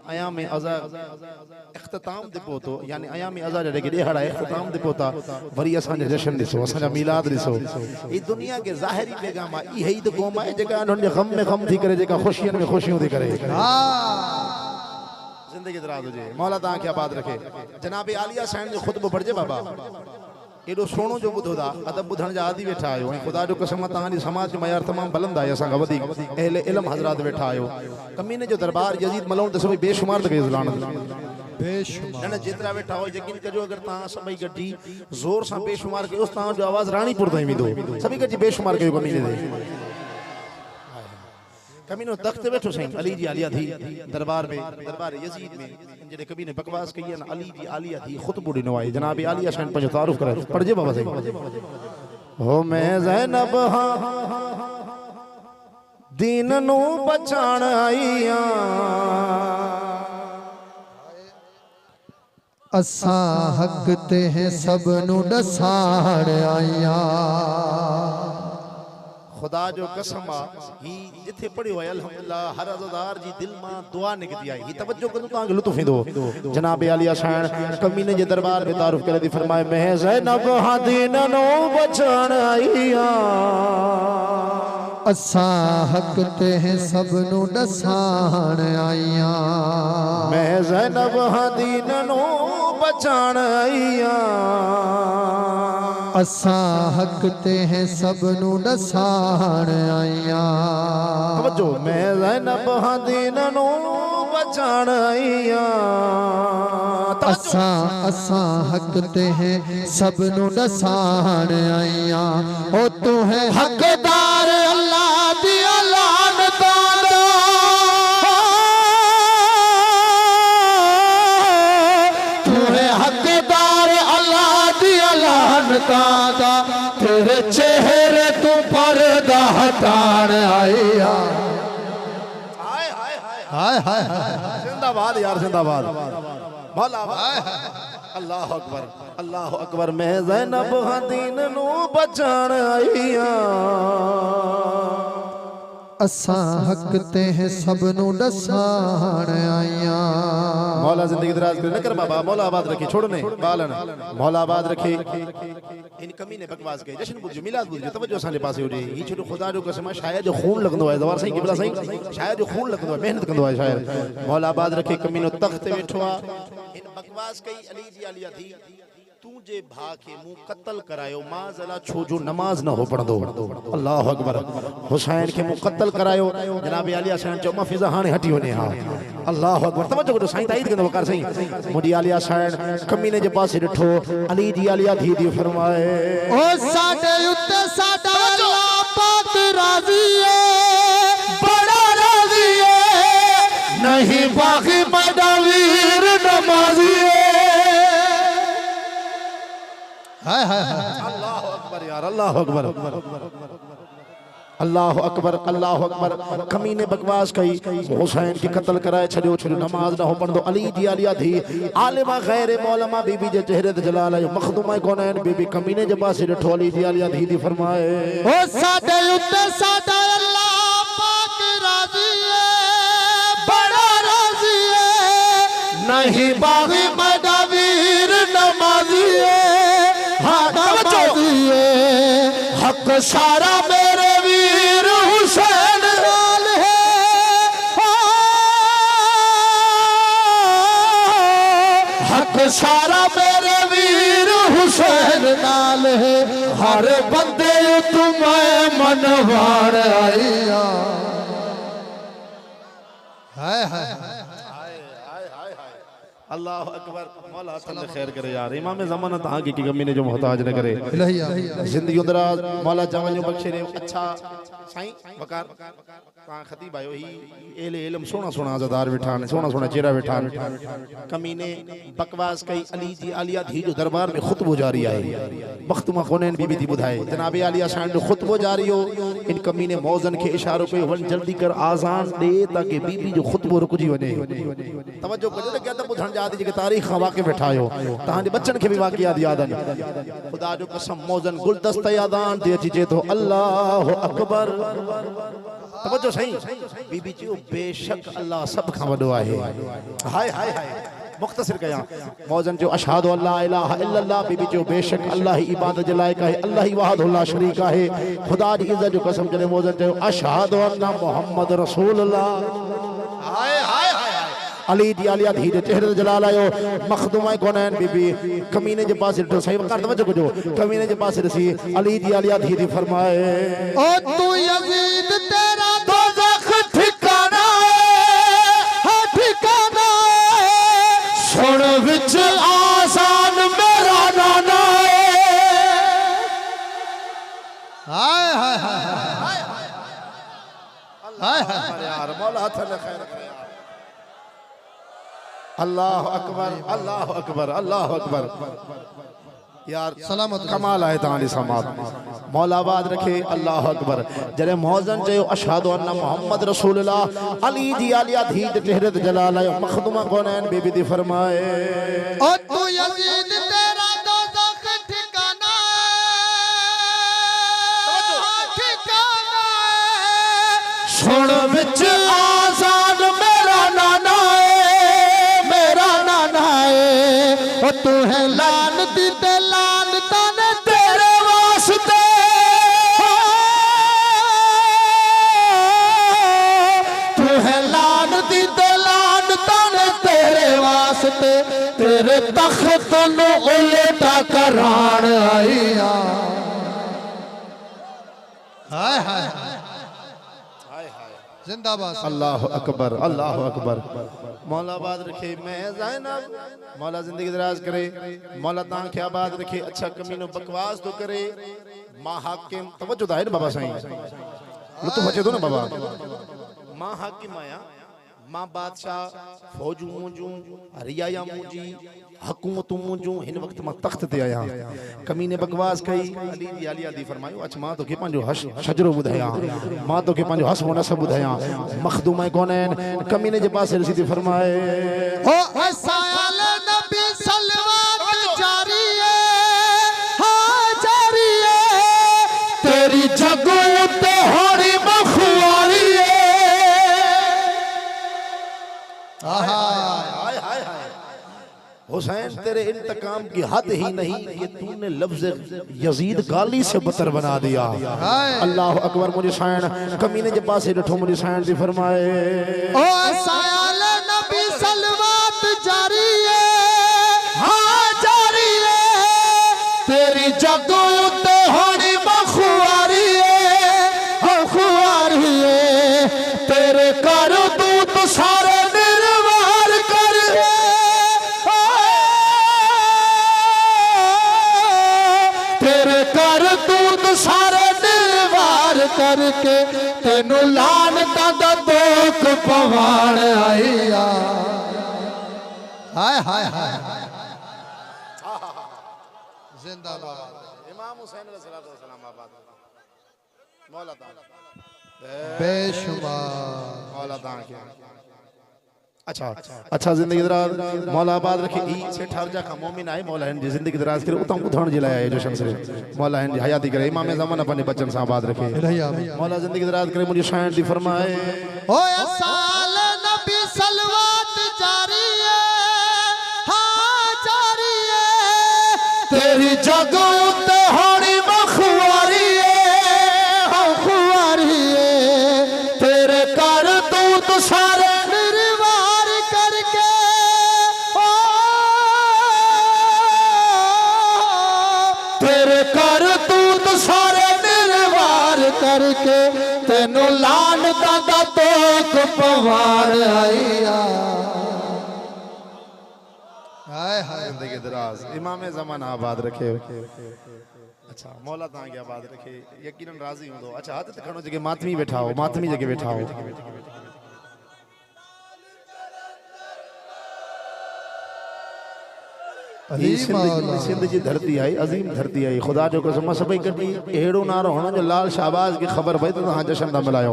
अयाम अज़ा इख्तिताम दे पोतो यानी अयाम अज़ा जड़े के दिहाड़ा इख्तिताम दे पोता वरी असां जे जश्न दिसो असां जा मिलाद दिसो ई दुनिया के ज़ाहिरी पैगाम ई है तो क़ौम है जेका उन जे गम में गम थी करे जेका खुशियन में खुशियों थी करे जिंदगी दराज हो जे मौला ता के आबाद रखे जनाब आलिया साईं जो खुतबो पढ़जे बाबा एडो सोनो जो बुधो दा अदब बुधण जा आदि वेठा आयो खुदा जो कसम तांजी समाज जो मयार तमाम बुलंद है असा वदी अहले इल्म हजरात वेठा आयो कमीने जो दरबार यजीद मलौन दसो बेशुमार तक इज़लान बेशुमार न जेतरा वेठा हो यकीन कजो अगर ता सभई गड्डी जोर सा बेशुमार के उस ता जो आवाज रानीपुर ताई विदो सभी गड्डी बेशुमार के कमीने दे कमीनो तख्त बैठो सही अली जी आलिया थी दरबार में दरबार यजीद में जड़े कभी ने बकवास कही ना अली जी आलिया थी खुतबो दिनो आई जनाब आलिया शान पंज तारुफ करे पढ़जे बाबा सही हो मैं ज़ैनब हां दीन नु बचाण आईया असा हक ते हैं सब नु दसाण आईया खुदा जो कसम ही जिथे पढ़ियो है अल्हम्दुलिल्लाह हर अज़ादार जी दिल मां दुआ निकती आई ही तवज्जो कदो ता लुत्फ इंदो जनाब आलिया शान कमीने जे दरबार में तारुफ करे दी फरमाए मैं ज़ैनब हां दीन नो बचाण आईया असा हक ते हैं सब नु दसाण आईया मैं ज़ैनब हां दीन नो बचाण आईया असा हक ते हैं सब नु दसाण आईया तवज्जो मैं ज़ैनब हां दीन नो बचाण आईया असा हक ते हैं सब नु दसाण आईया ओ तू है हकदार अल्लाह दी लानता दा तू है हकदार अल्लाह दी लानता दा तेरे चेहरे तू पर्दा हटाण आईया हाय हाय हाय हाय जिंदाबाद यार जिंदाबाद मौला अल्लाह अकबर मैं ज़ैनब हां दीन नु बचाण आईया असा हक ते हैं सब नु दसाण आईया मौला जिंदगी दराज करे न कर बाबा मौला आबाद रखे छोड़ने बालन मौला आबाद रखे इन कमी ने बकवास के जश्न बुझ मिलाद बुझ तवज्जो असांजे पासे हो जे ही छोटो खुदा जो कसम शायद जो खून लगंदो है दवार सही किबला सही शायद जो खून लगंदो है मेहनत कंदो है शायद मौला आबाद रखे कमी नो तख्त वेठो आ इन बकवास कई अली जी आलिया थी तू जे भा के मु कत्ल करायो माज़ला छो जो नमाज न हो पढ़दो अल्लाह अकबर हुसैन के मु कत्ल करायो जनाब आलिया शान जो मफिजा हाने हटी वने हां अल्लाह अकबर तवज्जो करो साईं ताईद कंदो कर सही मुडी आलिया शान कमीने जे पासे डिठो अली जी आलिया थी दी फरमाए ओ साडे उत्ते साडा अल्लाह पाक राजी है बड़ा राजी है नहीं बाकी बड़ा वीर नमाजी है हाय हाय अल्लाह अकबर यार अल्लाह अकबर अल्लाह अकबर अल्लाह अकबर कमीने बकवास कई हुसैन की कत्ल कराए छड़ियो छड़ियो नमाज ना हो पढ़दो अली जी आलिया थी आलिमा गैर मौलमा बीबी जे चेहरे ते जलाल है मखदूमा कौनैन बीबी कमीने जे पासे डिठो अली जी आलिया थी दी फरमाए ओ साडे उत्ते साडा अल्लाह पाक राजी है बड़ा राजी है नहीं बागी बड़ा वीर नमाजी है हक सारा मेरे वीर हुसैन नाल है हक सारा मेरे वीर हुसैन नाल है हर बंदे तुम्हें मनवाण आईया हाय हाय अल्लाह अकबर मौला तने खैर करे यार इमाम ज़माना ता की कमी ने जो मोहताज न करे जिंदगी दराज मौला जवानियों बख्शे रे अच्छा साईं वकार ता खतीब आयो ही एले इल्म सोना सोना अज़ादार बिठान सोना सोना चेहरा बिठान कमीने बकवास कई अली जी आलिया थी जो दरबार में खुतबो जारी है मखदूमा कौनैन बीबी थी बुधाए जनाब आलिया शान जो खुतबो जारी हो इन कमीने मौजन के इशारों पे वन जल्दी कर आजान दे ताकि बीबी जो खुतबो रुकजी वने तवज्जो कजो क्या तो बुधण याद जे तारीख वाक़े बैठायो तांजे बच्चन के भी वाक़ियात यादन खुदा जो कसम मौजन गुलदस्ता यादान दे अची जे तो अल्लाह अकबर तवज्जो सही बीबी चयो बेशक अल्लाह सब खां वॾो आहे हाय हाय हाय मुख्तसर कया मौजन जो अशहादु अल्ला इलाहा इल्लल्लाह बीबी जो बेशक अल्लाह ही इबादत जे लायक है अल्लाह ही वाहिद ला शरीक है खुदा जी इज्जत जो कसम जने मौजन जो अशहादु अन्ना मोहम्मद रसूलुल्लाह हाय हाय हाय अली दी आलिया धी दे चेहरे जलाल आयो मखदूमा कोनैन बीबी कमीने जे पास तो सही कर दो जो कमीने जे पास रसी अली दी आलिया धी दी फरमाए ओ तू यजीद तेरा दोज़ख ठिकाना है ठिकाना सुन विच आसान मेरा नाना हाय हाय हाय हाय हाय यार मौला हाथ में खैर करे अल्लाह अकबर अल्लाह अकबर अल्लाह अकबर यार सलामत कमाल है ताली समात मौला आबाद रखे अल्लाह अकबर जरे मौजन जो अशहादु अन्ना मोहम्मद रसूलुल्लाह अली दी आलिया धी दे चेहरे ते जलाल आयो मखदूमा कोनैन बीबी दी फरमाए ओ तू यजीद तेरा दोज़ख ठिकाना ठिकाना सुन विच आजाद मेरा नाना मेरा नाना ओ तू है लानती ते लानता ने तेरे वास्ते तू है लानती ते लानता ने तेरे वास्ते तेरे तख्त नु उल्टा कराण आईया हाय हाय जिंदाबाद अल्लाह अकबर अल्लाह अकबर मौला आबाद रखे मैं ज़ैनब मौला जिंदगी दराज करे मौला तां के आबाद रखे अच्छा कमीनो बकवास तो करे मां हाकिम तवज्जो दाहिर बाबा साईं लुत्फ बचे दो ना बाबा मां हाकिम आया मां बादशाह फौजू मुंजू रियाया मुंजी हुकूमत मुंजू इन वक्त मां तख्त ते आया कमीने बकवास कई अली दी आलिया दी फरमायो अच्छा मां तो के पंजो शजरो बुधाया मां तो के पंजो हस नसब बुधाया मखदूमा कोनैन कमीने जे पास रसीद फरमाए ओ असाल नबी सलवात जारी है हां जारी है तेरी जगो ते होरी मखवारी है हाय हाय हाय हुसैन तेरे इंतकाम की हद ही नहीं कि तूने लफ्ज यजीद गाली से बतर बना दिया अल्लाह अकबर मुझे शान कमीने के पास बैठो मुझे शान दी फरमाए ओ सायल नबी सलवात जारी है हां जारी है तेरी जगो ते होनी मखवारी है खुआरी है तेरे कर दूत सारे निर्वार कर तेरे कर दूत सारे निर्वार करके तेनू लानता दा दोख पवाण आईया हाय हाय हाय जिंदाबाद इमाम हुसैन अलैहिस्सलाम आबाद मौला ताला बेशुमार मौला ताला के अच्छा अच्छा जिंदगी दराज मौला आबाद रखे ई से ठारजा का मोमिन आए मौला हिन जी जिंदगी दराज करे उता उधण जे लाए जशन से मौला हिन जी हयाती करे इमाम ज़मान अपने बच्चन सा आबाद रखे मौला जिंदगी दराज करे मुझे शान दी फरमाए ओ साल नबी सलवात जारी है हां जारी है तेरी जगो ते होनी मखवारी है हां खुआरी है तेरे कर दूत सारे निर्वार करके तेरे कर दूत सारे निर्वार करके तेनू लानता दा तोख पवार आईया हाय हाय जिंदगी दराज इमाम ज़मान आबाद रखे अच्छा मौला तां के आबाद रखे यकीनन राजी हुंदो अच्छा हाथ ते खणो जगे मातमी बैठा हो मातमी जगे बैठा हो सिंध जी धरती आई अजीम धरती आई खुदा जो कसम सभई कटी एड़ो नारो होना जो लाल शाहबाज की खबर भई तो जशन दा मिलायो